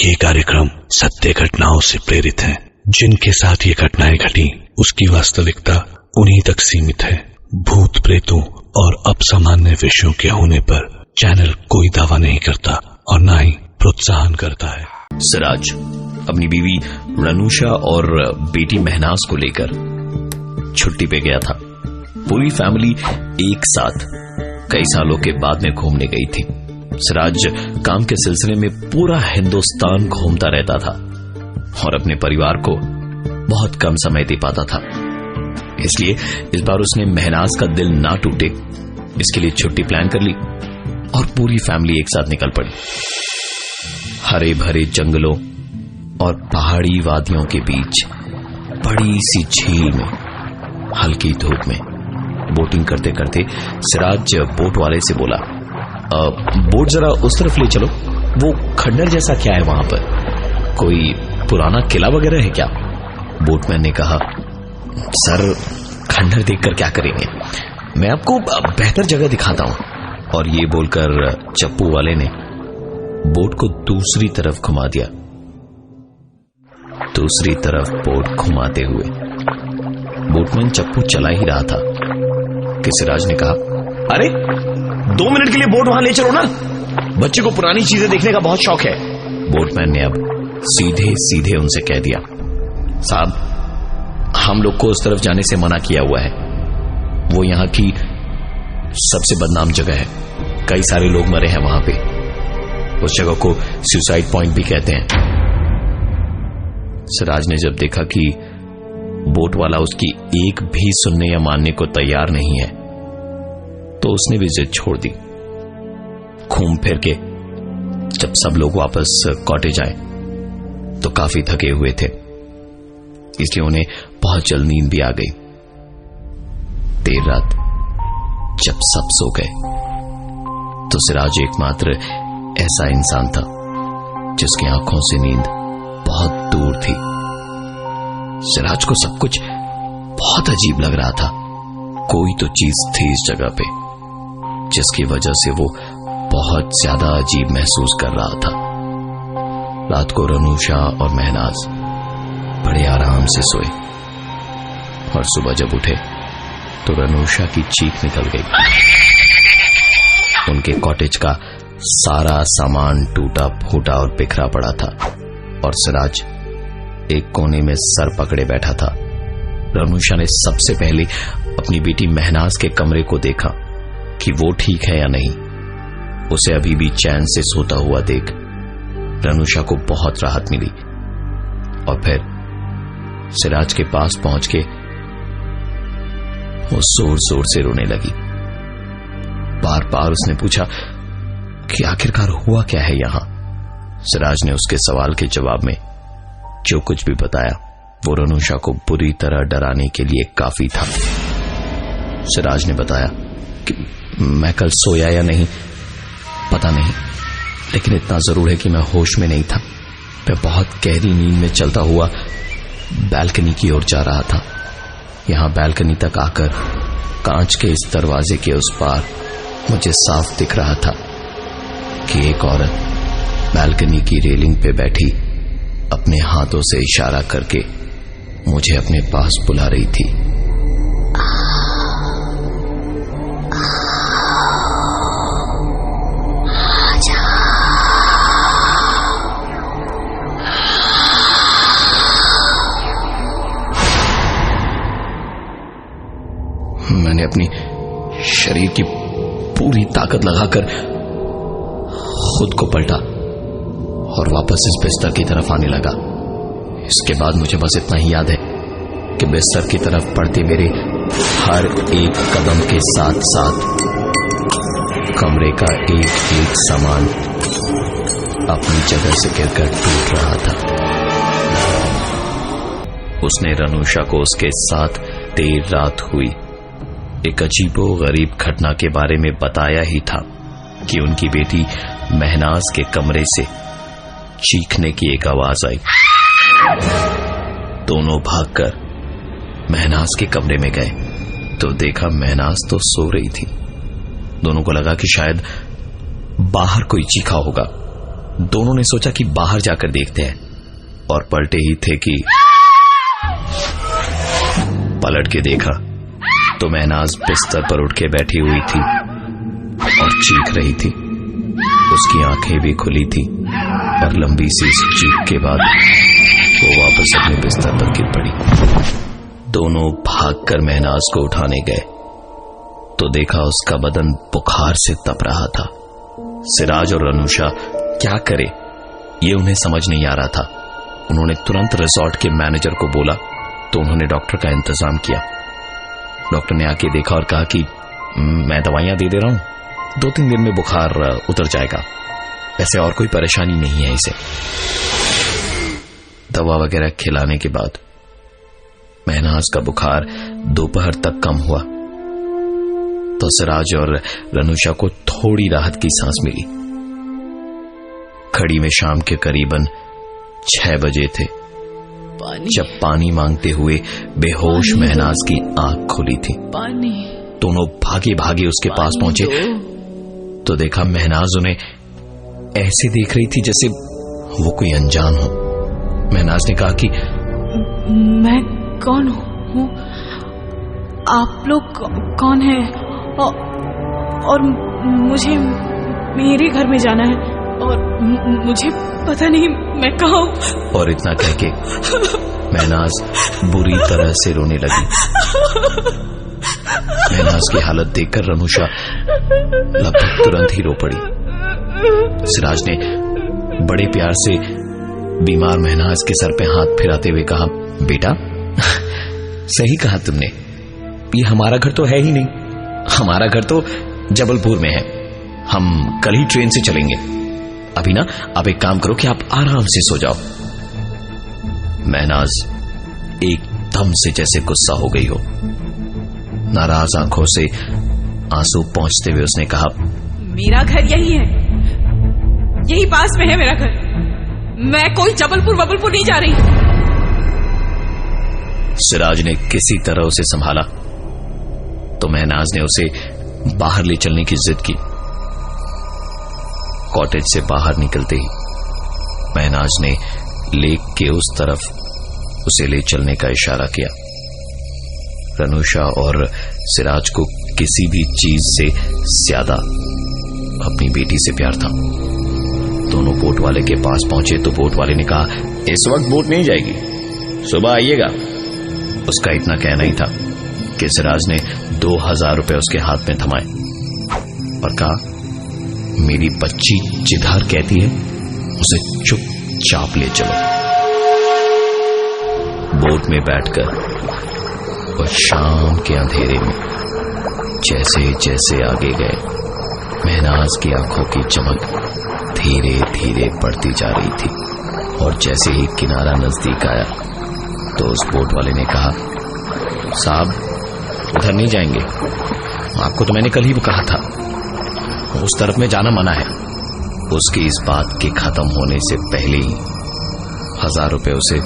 ये कार्यक्रम सत्य घटनाओं से प्रेरित है। जिनके साथ ये घटनाएं घटी उसकी वास्तविकता उन्हीं तक सीमित है। भूत प्रेतों और असामान्य विषयों के होने पर चैनल कोई दावा नहीं करता और न ही प्रोत्साहन करता है। सिराज अपनी बीवी रनूषा और बेटी महनाज को लेकर छुट्टी पे गया था। पूरी फैमिली एक साथ कई सालों के बाद में घूमने गई थी। सिराज काम के सिलसिले में पूरा हिंदुस्तान घूमता रहता था और अपने परिवार को बहुत कम समय दे पाता था। इसलिए इस बार उसने महनाज का दिल ना टूटे इसके लिए छुट्टी प्लान कर ली और पूरी फैमिली एक साथ निकल पड़ी। हरे भरे जंगलों और पहाड़ी वादियों के बीच बड़ी सी झील में हल्की धूप में बोटिंग करते करते सिराज बोट वाले से बोला, बोट जरा उस तरफ ले चलो, वो खंडर जैसा क्या है वहां पर, कोई पुराना किला वगैरह है क्या? बोटमैन ने कहा, सर खंडर देखकर क्या करेंगे, मैं आपको बेहतर जगह दिखाता हूं। और ये बोलकर चप्पू वाले ने बोट को दूसरी तरफ घुमा दिया। दूसरी तरफ बोट घुमाते हुए बोटमैन चप्पू चला ही रहा था कि सिराज ने कहा, अरे 2 मिनट के लिए बोट वहां ले चलो ना, बच्चे को पुरानी चीजें देखने का बहुत शौक है। बोटमैन ने अब सीधे सीधे उनसे कह दिया, साहब हम लोग को उस तरफ जाने से मना किया हुआ है, वो यहां की सबसे बदनाम जगह है, कई सारे लोग मरे हैं वहां पे, उस जगह को सुसाइड पॉइंट भी कहते हैं। सिराज ने जब देखा कि बोट वाला उसकी एक भी सुनने या मानने को तैयार नहीं है तो उसने भी जिद छोड़ दी। घूम फिर के जब सब लोग वापस कॉटेज आए तो काफी थके हुए थे, इसलिए उन्हें बहुत जल्द नींद भी आ गई। देर रात जब सब सो गए तो सिराज एकमात्र ऐसा इंसान था जिसकी आंखों से नींद बहुत दूर थी। सिराज को सब कुछ बहुत अजीब लग रहा था। कोई तो चीज थी इस जगह पे जिसकी वजह से वो बहुत ज्यादा अजीब महसूस कर रहा था। रात को रनूषा और महनाज बड़े आराम से सोए और सुबह जब उठे तो रनूषा की चीख निकल गई। उनके कॉटेज का सारा सामान टूटा फूटा और बिखरा पड़ा था और सिराज एक कोने में सर पकड़े बैठा था। रनूषा ने सबसे पहले अपनी बेटी महनाज के कमरे को देखा कि वो ठीक है या नहीं। उसे अभी भी चैन से सोता हुआ देख रनूषा को बहुत राहत मिली और फिर सिराज के पास पहुंच के वो जोर जोर से रोने लगी। बार बार उसने पूछा कि आखिरकार हुआ क्या है यहां। सिराज ने उसके सवाल के जवाब में जो कुछ भी बताया वो रनूषा को बुरी तरह डराने के लिए काफी था। सिराज ने बताया कि मैं कल सोया या नहीं पता नहीं, लेकिन इतना जरूर है कि मैं होश में नहीं था। मैं बहुत गहरी नींद में चलता हुआ बैल्कनी की ओर जा रहा था। यहां बैल्कनी तक आकर कांच के इस दरवाजे के उस पार मुझे साफ दिख रहा था कि एक औरत बैल्कनी की रेलिंग पे बैठी अपने हाथों से इशारा करके मुझे अपने पास बुला रही थी। मैंने अपनी शरीर की पूरी ताकत लगाकर खुद को पलटा और वापस इस बिस्तर की तरफ आने लगा। इसके बाद मुझे बस इतना ही याद है कि बिस्तर की तरफ पड़ते मेरे हर एक कदम के साथ साथ कमरे का एक एक सामान अपनी जगह से गिरकर टूट रहा था। उसने रनूषा को उसके साथ देर रात हुई एक अजीबो गरीब घटना के बारे में बताया ही था कि उनकी बेटी महनाज के कमरे से चीखने की एक आवाज आई। दोनों भागकर महनाज के कमरे में गए तो देखा महनाज तो सो रही थी। दोनों को लगा कि शायद बाहर कोई चीखा होगा, दोनों ने सोचा कि बाहर जाकर देखते हैं, और पलटे ही थे कि पलट के देखा तो महनाज बिस्तर पर उठ के बैठी हुई थी और चीख रही थी। उसकी आंखें भी खुली थी और लंबी सी चीख के बाद वो वापस अपने बिस्तर पर गिर पड़ी। दोनों भागकर महनाज को उठाने गए तो देखा उसका बदन बुखार से तप रहा था। सिराज और रनूशा क्या करे ये उन्हें समझ नहीं आ रहा था। उन्होंने तुरंत रिसोर्ट के मैनेजर को बोला तो उन्होंने डॉक्टर का इंतजाम किया। डॉक्टर ने आके देखा और कहा कि मैं दवाइयां दे रहा हूं, 2-3 दिन में बुखार उतर जाएगा, वैसे और कोई परेशानी नहीं है इसे। दवा वगैरह खिलाने के बाद महनाज का बुखार दोपहर तक कम हुआ तो सिराज और रनूशा को थोड़ी राहत की सांस मिली। घड़ी में शाम के करीबन 6 बजे थे जब पानी मांगते हुए बेहोश महनाज की आंख खुली थी। दोनों भागे भागे उसके पास पहुंचे तो देखा महनाज उन्हें ऐसे देख रही थी जैसे वो कोई अनजान हो। महनाज ने कहा कि मैं कौन हूँ, आप लोग कौन हैं, और मुझे मेरे घर में जाना है और मुझे पता नहीं मैं कहाँ हूँ। और इतना कह के महनाज बुरी तरह से रोने लगी। महनाज की हालत देखकर रनूशा लगभग तुरंत ही रो पड़ी। सिराज ने बड़े प्यार से बीमार महनाज के सर पे हाथ फिराते हुए कहा, बेटा सही कहा तुमने, ये हमारा घर तो है ही नहीं, हमारा घर तो जबलपुर में है, हम कल ही ट्रेन से चलेंगे। अभी ना आप एक काम करो कि आप आराम से सो जाओ। महनाज एकदम से जैसे गुस्सा हो गई हो, नाराज आंखों से आंसू पोंछते हुए उसने कहा, मेरा घर यही है, यही पास में है मेरा घर, मैं कोई जबलपुर नहीं जा रही। सिराज ने किसी तरह उसे संभाला तो महनाज ने उसे बाहर ले चलने की जिद की। कॉटेज से बाहर निकलते ही महनाज ने लेक के उस तरफ उसे ले चलने का इशारा किया। रनूशा और सिराज को किसी भी चीज से ज्यादा अपनी बेटी से प्यार था। दोनों बोट वाले के पास पहुंचे तो बोट वाले ने कहा, इस वक्त बोट नहीं जाएगी, सुबह आइएगा। उसका इतना कहना ही था कि सिराज ने 2000 रुपए उसके हाथ में थमाए और कहा, मेरी बच्ची जिधर कहती है उसे चुपचाप ले चलो। बोट में बैठकर और शाम के अंधेरे में जैसे जैसे आगे गए महनाज की आंखों की चमक धीरे धीरे बढ़ती जा रही थी और जैसे ही किनारा नजदीक आया तो उस बोट वाले ने कहा, साहब उधर नहीं जाएंगे, आपको तो मैंने कल ही कहा था, उस तरफ में जाना मना है। उसकी इस बात के खत्म होने से पहले ही 1000 रुपए उसे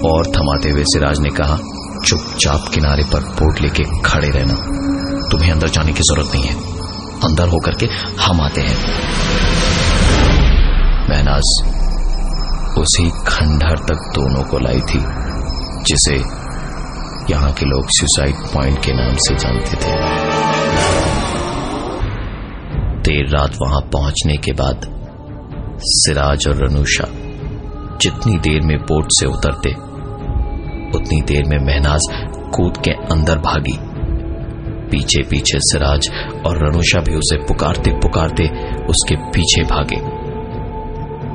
और थमाते हुए सिराज ने कहा, चुपचाप किनारे पर बोट लेके खड़े रहना, तुम्हें अंदर जाने की जरूरत नहीं है, अंदर होकर के हम आते हैं। महनाज उसी खंडहर तक दोनों को लाई थी जिसे यहां के लोग सुसाइड पॉइंट के नाम से जानते थे। देर रात वहां पहुंचने के बाद सिराज और रनूशा जितनी देर में बोट से उतरते उतनी देर में महनाज कूद के अंदर भागी। पीछे पीछे सिराज और रनूशा भी उसे पुकारते पुकारते उसके पीछे भागे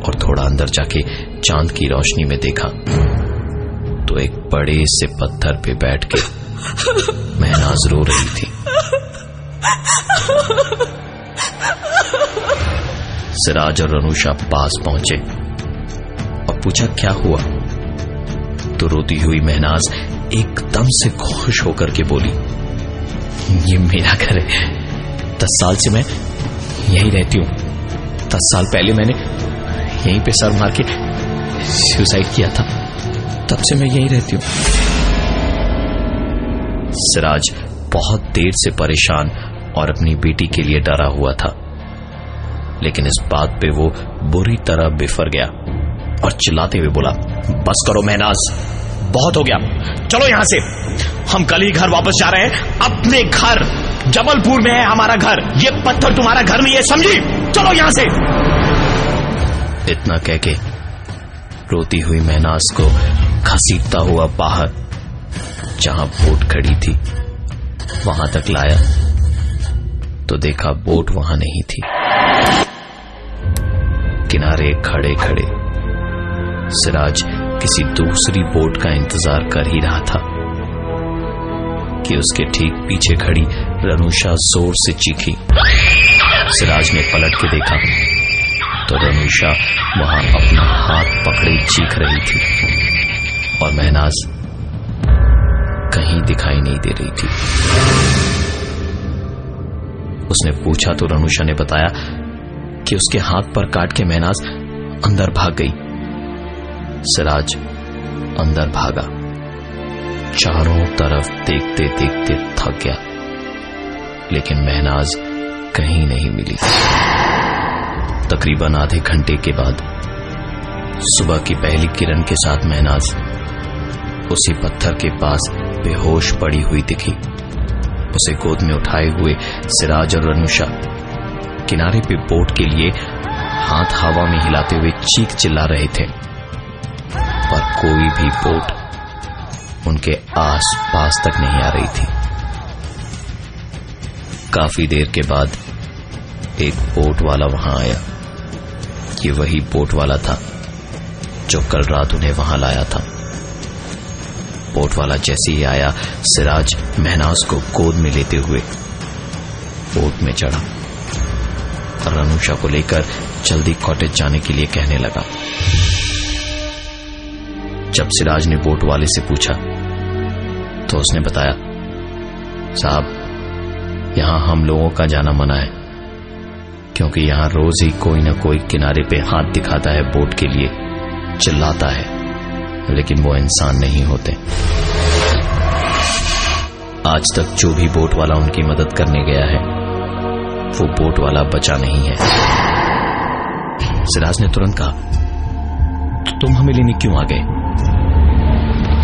और थोड़ा अंदर जाके चांद की रोशनी में देखा तो एक बड़े से पत्थर पे बैठ के महनाज रो रही थी। सिराज और रनूशा पास पहुंचे और पूछा, क्या हुआ? तो रोती हुई महनाज एकदम से खुश होकर के बोली, ये मेरा घर है, 10 साल से मैं यहीं रहती हूं, 10 साल पहले मैंने यहीं पे सर मार के सुसाइड किया था, तब से मैं यहीं रहती हूं। सिराज बहुत देर से परेशान और अपनी बेटी के लिए डरा हुआ था, लेकिन इस बात पे वो बुरी तरह बिफर गया और चिल्लाते हुए बोला, बस करो महनाज, बहुत हो गया, चलो यहां से। हम कल ही घर वापस जा रहे हैं, अपने घर। जबलपुर में है हमारा घर, ये पत्थर तुम्हारा घर नहीं है, समझी? चलो यहां से। इतना कह के रोती हुई महनाज को घसीटता हुआ बाहर जहां बोट खड़ी थी वहां तक लाया तो देखा बोट वहां नहीं थी। किनारे खड़े खड़े सिराज किसी दूसरी बोट का इंतजार कर ही रहा था कि उसके ठीक पीछे खड़ी रनूषा जोर से चीखी। सिराज ने पलट के देखा तो रनूषा वहां अपना हाथ पकड़े चीख रही थी और महनाज कहीं दिखाई नहीं दे रही थी। उसने पूछा तो रनूषा ने बताया कि उसके हाथ पर काट के महनाज अंदर भाग गई। सिराज अंदर भागा, चारों तरफ देखते देखते थक गया, लेकिन महनाज कहीं नहीं मिली। तकरीबन आधे घंटे के बाद सुबह की पहली किरण के साथ महनाज उसी पत्थर के पास बेहोश पड़ी हुई दिखी। उसे गोद में उठाए हुए सिराज और रनूषा किनारे पे बोट के लिए हाथ हवा में हिलाते हुए चीख चिल्ला रहे थे, पर कोई भी बोट उनके आस पास तक नहीं आ रही थी। काफी देर के बाद एक बोट वाला वहां आया। ये वही बोट वाला था जो कल रात उन्हें वहां लाया था। बोट वाला जैसे ही आया, सिराज महनाज को गोद में लेते हुए बोट में चढ़ा और रनूषा को लेकर जल्दी कॉटेज जाने के लिए कहने लगा। जब सिराज ने बोट वाले से पूछा तो उसने बताया, साहब, यहां हम लोगों का जाना मना है, क्योंकि यहां रोज ही कोई ना कोई किनारे पे हाथ दिखाता है बोट के लिए, चिल्लाता है, लेकिन वो इंसान नहीं होते। आज तक जो भी बोट वाला उनकी मदद करने गया है वो बोट वाला बचा नहीं है। सिराज ने तुरंत कहा, तो तुम हमें लेने क्यों आ गए?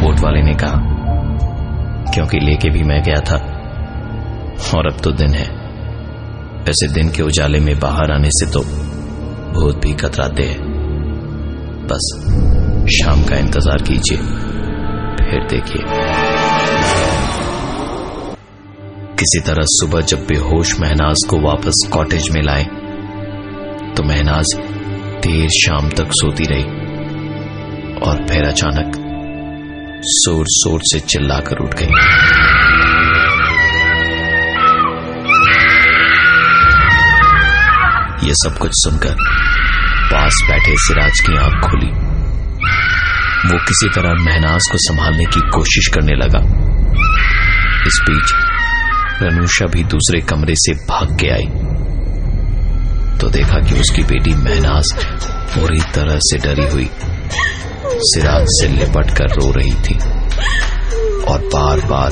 बोट वाले ने कहा, क्योंकि लेके भी मैं गया था और अब तो दिन है। वैसे दिन के उजाले में बाहर आने से तो भूत भी कतराते हैं। बस शाम का इंतजार कीजिए, फिर देखिए। किसी तरह सुबह जब बेहोश महनाज को वापस कॉटेज में लाए तो महनाज देर शाम तक सोती रही और फिर अचानक जोर जोर से चिल्लाकर उठ गई। ये सब कुछ सुनकर पास बैठे सिराज की आंख खुली। वो किसी तरह महनाज को संभालने की कोशिश करने लगा। इस बीच रनूषा भी दूसरे कमरे से भाग के आई तो देखा कि उसकी बेटी महनाज पूरी तरह से डरी हुई सिराज से लिपट कर रो रही थी और बार बार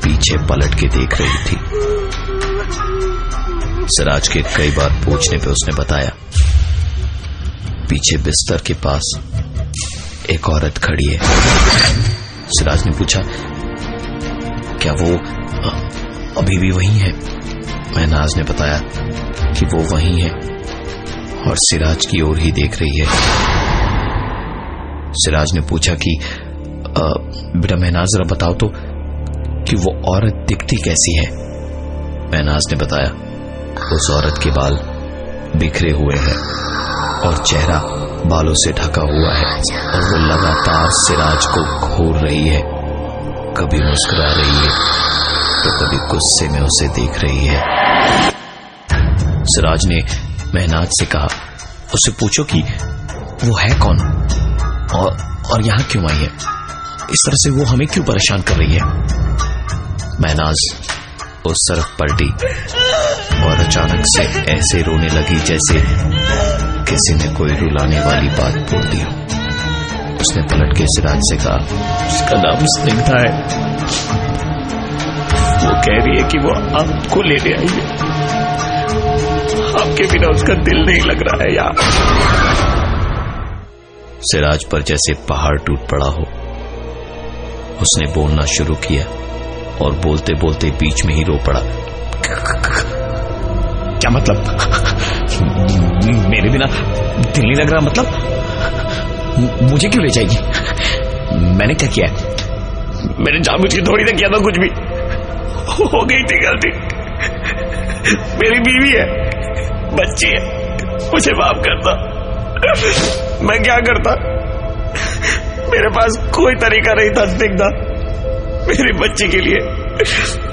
पीछे पलट के देख रही थी। सिराज के कई बार पूछने पे उसने बताया, पीछे बिस्तर के पास एक औरत खड़ी है। सिराज ने पूछा, क्या वो अभी भी वही है? महनाज ने बताया कि वो वही है और सिराज की ओर ही देख रही है। सिराज ने पूछा कि बेटा महनाज, जरा बताओ तो कि वो औरत दिखती कैसी है? महनाज ने बताया, उस औरत के बाल बिखरे हुए हैं और चेहरा बालों से ढका हुआ है और वो लगातार सिराज को घूर रही है। कभी मुस्कुरा रही है तो कभी गुस्से में उसे देख रही है। सिराज ने महनाज से कहा, उससे पूछो कि वो है कौन और यहां क्यों आई है? इस तरह से वो हमें क्यों परेशान कर रही है? महनाज उस तरफ पलटी और अचानक से ऐसे रोने लगी जैसे किसी ने कोई रुलाने वाली बात बोल दी हो। उसने पलट के सिराज से कहा, उसका नाम स्निग्धा है, वो कह रही है कि वो आपको लेने आई है। आपके बिना उसका दिल नहीं लग रहा है यार। सिराज पर जैसे पहाड़ टूट पड़ा हो। उसने बोलना शुरू किया और बोलते बोलते बीच में ही रो पड़ा। क्या मतलब? मेरे बिना दिल नहीं लग रहा मतलब? मुझे क्यों ले जाएगी? मैंने क्या किया? मैंने जानबूझ के थोड़ी ना किया था कुछ भी। हो गई थी गलती। मेरी बीवी है, बच्ची है, मुझे माफ करता। मैं क्या करता? मेरे पास कोई तरीका नहीं था स्निग्धा। मेरी बच्ची के लिए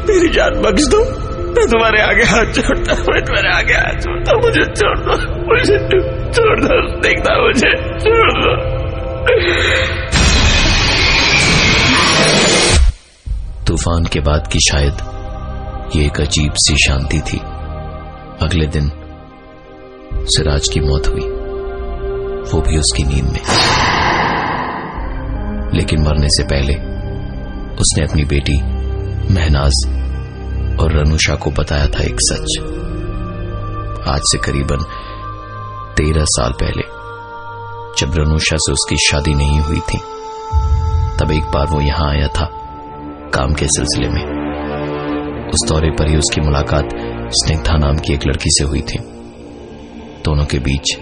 मेरी जान बख्श दो। मैं तुम्हारे आगे हाथ जोड़ता, मैं तुम्हारे आगे हाथ जोड़ता। मुझे छोड़ दो, मुझे छोड़ दो स्निग्धा, मुझे छोड़ दो। तूफान के बाद की शायद ये एक अजीब सी शांति थी। अगले दिन सिराज की मौत हुई, वो भी उसकी नींद में। लेकिन मरने से पहले उसने अपनी बेटी महनाज और रनूषा को बताया था एक सच। आज से करीबन 13 साल पहले जब रनूषा से उसकी शादी नहीं हुई थी, तब एक बार वो यहां आया था काम के सिलसिले में। उस दौरे पर ही उसकी मुलाकात स्निग्धा नाम की एक लड़की से हुई थी। दोनों के बीच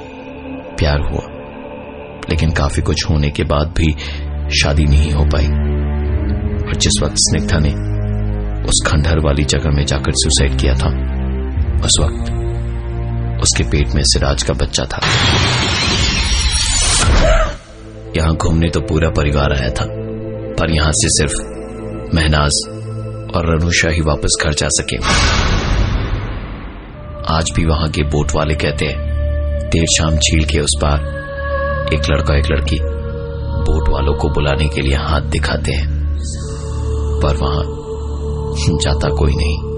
प्यार हुआ, लेकिन काफी कुछ होने के बाद भी शादी नहीं हो पाई। और जिस वक्त स्निग्धा ने उस खंडहर वाली जगह में जाकर सुसाइड किया था, उस वक्त उसके पेट में सिराज का बच्चा था। यहां घूमने तो पूरा परिवार आया था, पर यहां से सिर्फ महनाज और रनूषा ही वापस घर जा सके। आज भी वहां के बोट वाले कहते हैं, देर शाम झील के उस पार एक लड़का एक लड़की बोट वालों को बुलाने के लिए हाथ दिखाते हैं, पर वहां जाता कोई नहीं।